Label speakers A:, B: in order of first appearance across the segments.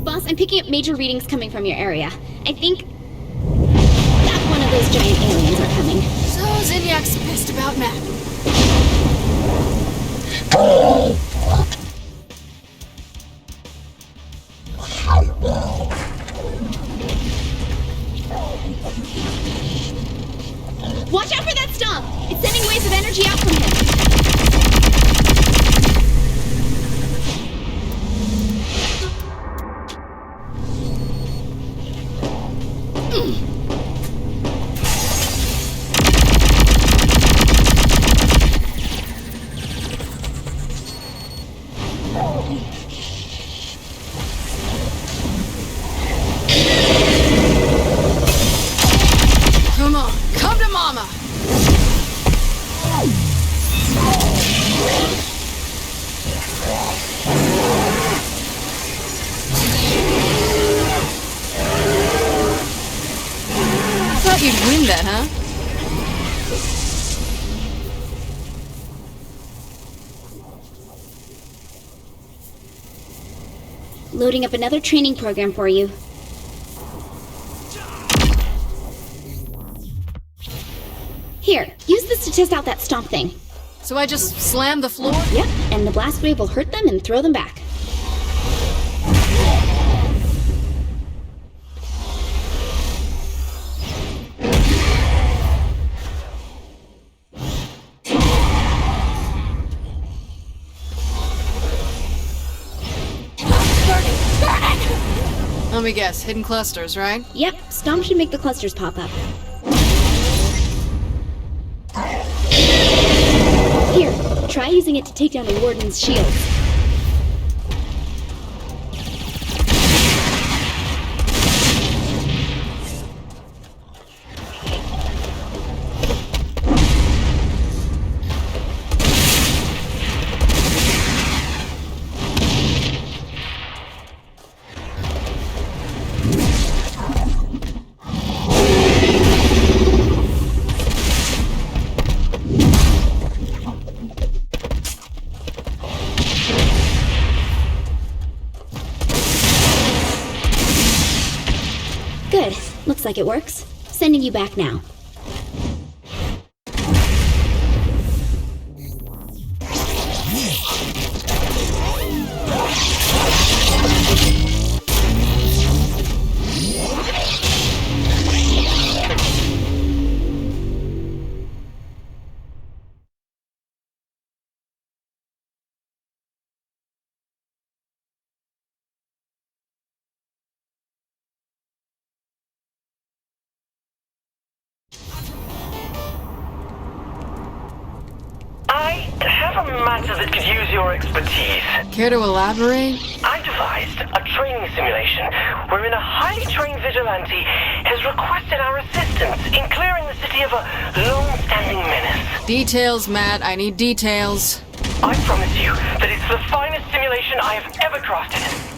A: Boss, I'm picking up major readings coming from your area. I think that one of those giant aliens are coming.
B: So Zinniak's pissed about Matt.
A: Watch out for that stomp! It's sending waves of energy out from him.
B: Come on, come to Mama! I thought you'd win that, huh?
A: Loading up another training program for you. Here, use this to test out that stomp thing.
B: So I just slam the floor?
A: Yep, and the blast wave will hurt them and throw them back.
B: Let me guess, hidden clusters, right?
A: Yep, stomp should make the clusters pop up. Here, try using it to take down the Warden's shield. Good. Looks like it works. Sending you back now.
C: I have a matter that could use your expertise.
B: Care to elaborate?
C: I devised a training simulation wherein a highly trained vigilante has requested our assistance in clearing the city of a long-standing menace.
B: Details, Matt. I need details.
C: I promise you that it's the finest simulation I have ever crafted.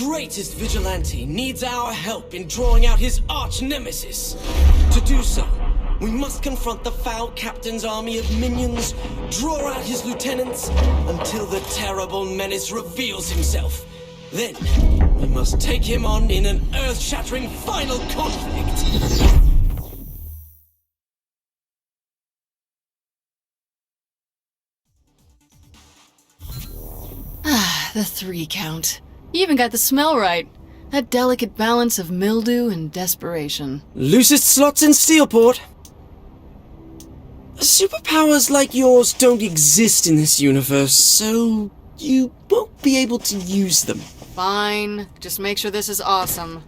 D: greatest vigilante needs our help in drawing out his arch-nemesis. To do so, we must confront the foul captain's army of minions, draw out his lieutenants, until the terrible menace reveals himself. Then, we must take him on in an earth-shattering final conflict.
B: The 3 count. You even got the smell right. That delicate balance of mildew and desperation.
D: Loosest slots in Steelport. Superpowers like yours don't exist in this universe, so you won't be able to use them.
B: Fine. Just make sure this is awesome.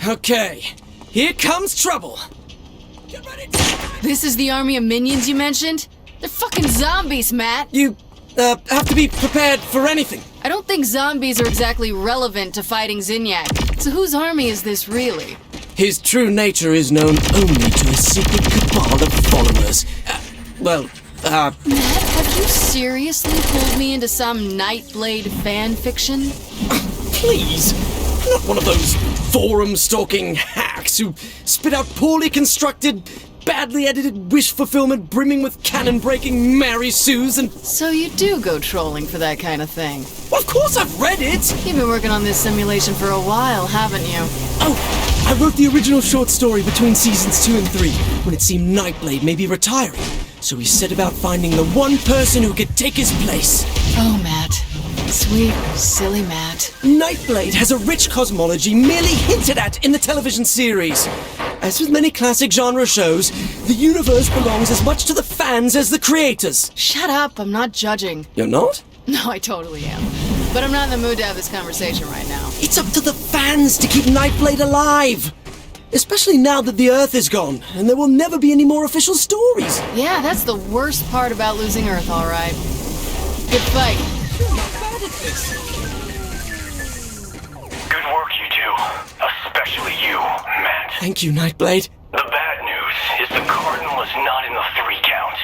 D: Okay, here comes trouble. Get ready to...
B: This is the army of minions you mentioned? They're fucking zombies, Matt!
D: You have to be prepared for anything.
B: I don't think zombies are exactly relevant to fighting Zinyak. So whose army is this really?
D: His true nature is known only to a secret cabal of followers.
B: Matt, have you seriously pulled me into some Nightblade fan fiction?
D: Please, I'm not one of those forum-stalking hacks who spit out poorly constructed, badly edited wish fulfillment brimming with cannon-breaking Mary Sues and...
B: So you do go trolling for that kind of thing.
D: Well, of course I've read it!
B: You've been working on this simulation for a while, haven't you?
D: Oh, I wrote the original short story between seasons 2 and 3, when it seemed Nightblade may be retiring. So we set about finding the one person who could take his place.
B: Oh, Matt. Sweet, silly Matt.
D: Nightblade has a rich cosmology merely hinted at in the television series. As with many classic genre shows, the universe belongs as much to the fans as the creators.
B: Shut up, I'm not judging.
D: You're not?
B: No, I totally am. But I'm not in the mood to have this conversation right now.
D: It's up to the fans to keep Nightblade alive. Especially now that the Earth is gone, and there will never be any more official stories.
B: Yeah, that's the worst part about losing Earth, all right. Good fight.
D: You're not bad at this.
C: Good work, you two. Especially you, Matt.
D: Thank you, Nightblade.
C: The bad news is the Cardinal is not in the 3 count,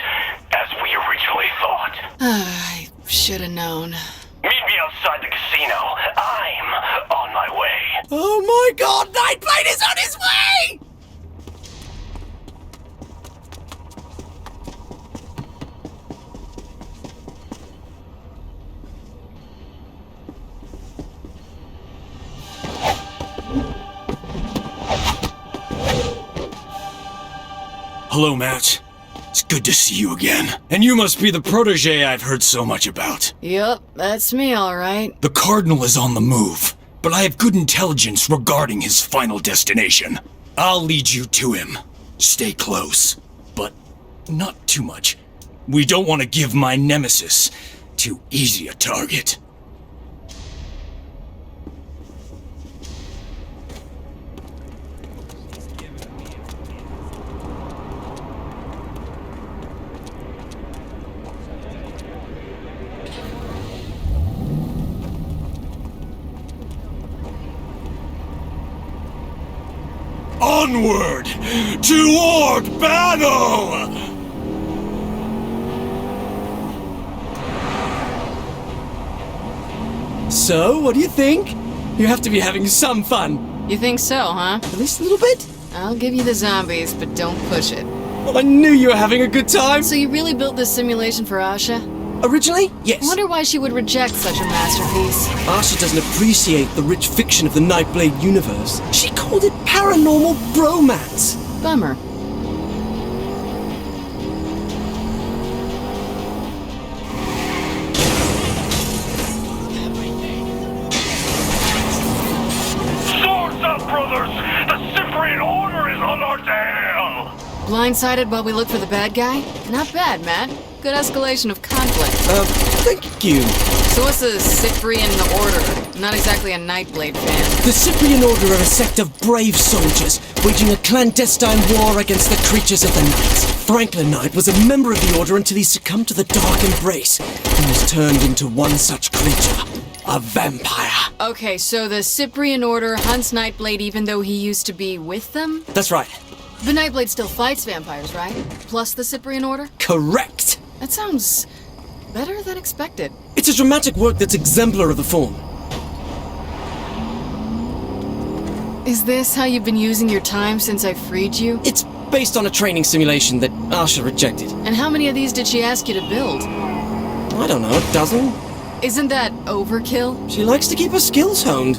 C: as we originally thought.
B: I should have known.
C: Meet me outside the casino. I'm on my way.
D: Oh my god, Nightblade is on his way!
E: Hello, Matt. It's good to see you again. And you must be the protege I've heard so much about.
B: Yup, that's me, all right.
E: The Cardinal is on the move, but I have good intelligence regarding his final destination. I'll lead you to him. Stay close, but not too much. We don't want to give my nemesis too easy a target. Onward! Toward battle!
D: So, what do you think? You have to be having some fun.
B: You think so, huh?
D: At least a little bit?
B: I'll give you the zombies, but don't push it.
D: Well, I knew you were having a good time.
B: So you really built this simulation for Asha?
D: Originally, yes.
B: I wonder why she would reject such a masterpiece.
D: Asha doesn't appreciate the rich fiction of the Nightblade universe. She called it paranormal bromance.
B: Bummer.
C: Swords up, brothers! The Cyprian Order is on our tail!
B: Blindsided while we look for the bad guy? Not bad, Matt. Good escalation of conflict.
D: Thank you.
B: So what's the Cyprian Order? Not exactly a Nightblade fan.
D: The Cyprian Order are a sect of brave soldiers, waging a clandestine war against the creatures of the night. Franklin Knight was a member of the Order until he succumbed to the Dark Embrace, and was turned into one such creature. A vampire.
B: Okay, so the Cyprian Order hunts Nightblade even though he used to be with them?
D: That's right.
B: But Nightblade still fights vampires, right? Plus the Cyprian Order?
D: Correct.
B: That sounds better than expected.
D: It's a dramatic work that's exemplar of the form.
B: Is this how you've been using your time since I freed you?
D: It's based on a training simulation that Asha rejected.
B: And how many of these did she ask you to build?
D: I don't know, a dozen?
B: Isn't that overkill?
D: She likes to keep her skills honed.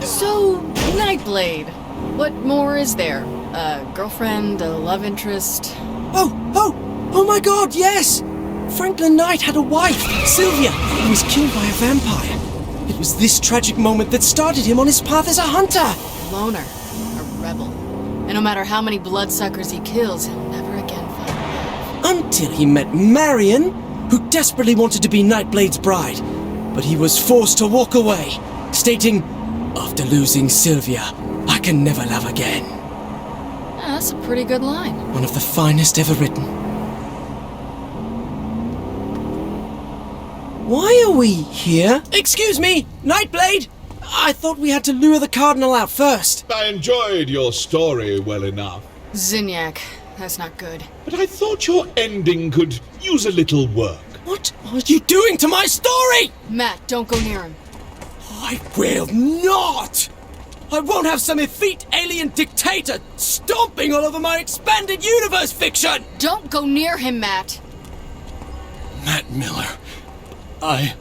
B: So, Nightblade. What more is there? A girlfriend, a love interest?
D: Oh my god, yes! Franklin Knight had a wife, Sylvia, who was killed by a vampire. It was this tragic moment that started him on his path as a hunter.
B: A loner. A rebel. And no matter how many bloodsuckers he kills, he'll never again find love.
D: Until he met Marion, who desperately wanted to be Nightblade's bride. But he was forced to walk away, stating, "After losing Sylvia, I can never love again."
B: Yeah, that's a pretty good line.
D: One of the finest ever written. Why are we here? Excuse me, Nightblade! I thought we had to lure the Cardinal out first.
F: I enjoyed your story well enough,
B: Zinyak. That's not good.
F: but I thought your ending could use a little work.
D: What are you doing to my story?
B: Matt, don't go near him.
D: I will not! I won't have some effete alien dictator stomping all over my expanded universe fiction!
B: Don't go near him, Matt.
E: Matt Miller, I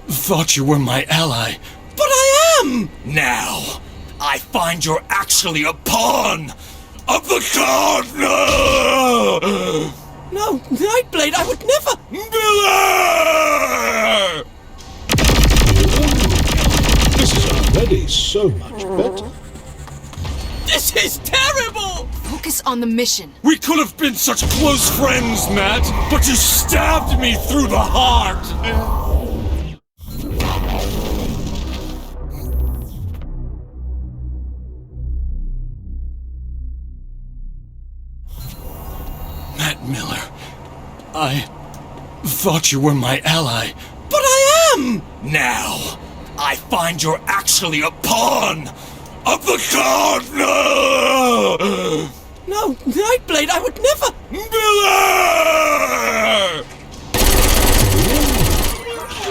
E: thought you were my ally.
D: But I am!
E: Now, I find you're actually a pawn of the Cardinal!
D: No, Nightblade, I would never!
E: Miller!
F: This is already so much better.
D: This is terrible!
B: Focus on the mission.
E: We could have been such close friends, Matt, but you stabbed me through the heart! Matt Miller, I thought you were my ally.
D: But I am!
E: Now, I find you're actually a pawn of the Cardinal!
D: No, Nightblade, I would never!
E: Miller!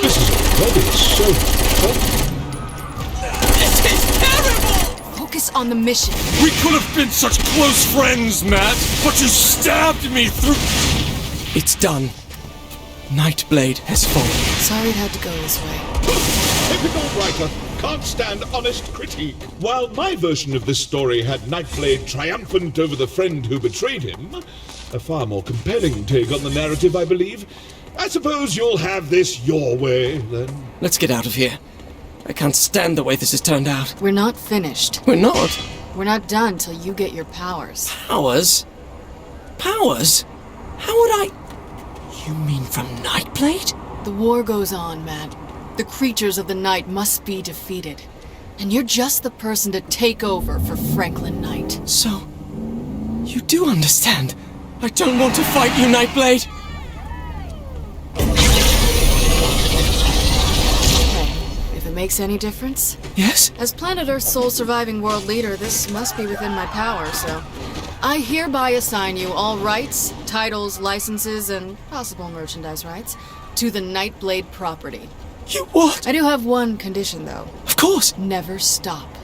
F: This is already so much better.
D: This is terrible!
B: Focus on the mission.
E: We could have been such close friends, Matt, but you stabbed me through.
D: It's done. Nightblade has fallen.
B: Sorry it had to go this way.
F: Typical writer can't stand honest critique. While my version of this story had Nightblade triumphant over the friend who betrayed him, a far more compelling take on the narrative, I believe. I suppose you'll have this your way, then.
D: Let's get out of here. I can't stand the way this has turned out.
B: We're not finished.
D: We're not.
B: We're not done till you get your powers.
D: Powers? Powers? How would I... You mean from Nightblade?
B: The war goes on, Matt. The creatures of the night must be defeated. And you're just the person to take over for Franklin Knight.
D: So... You do understand. I don't want to fight you, Nightblade.
B: Okay, if it makes any difference.
D: Yes?
B: As Planet Earth's sole surviving world leader, this must be within my power, so... I hereby assign you all rights, titles, licenses, and possible merchandise rights to the Nightblade property.
D: You what?
B: I do have one condition, though.
D: Of course.
B: Never stop.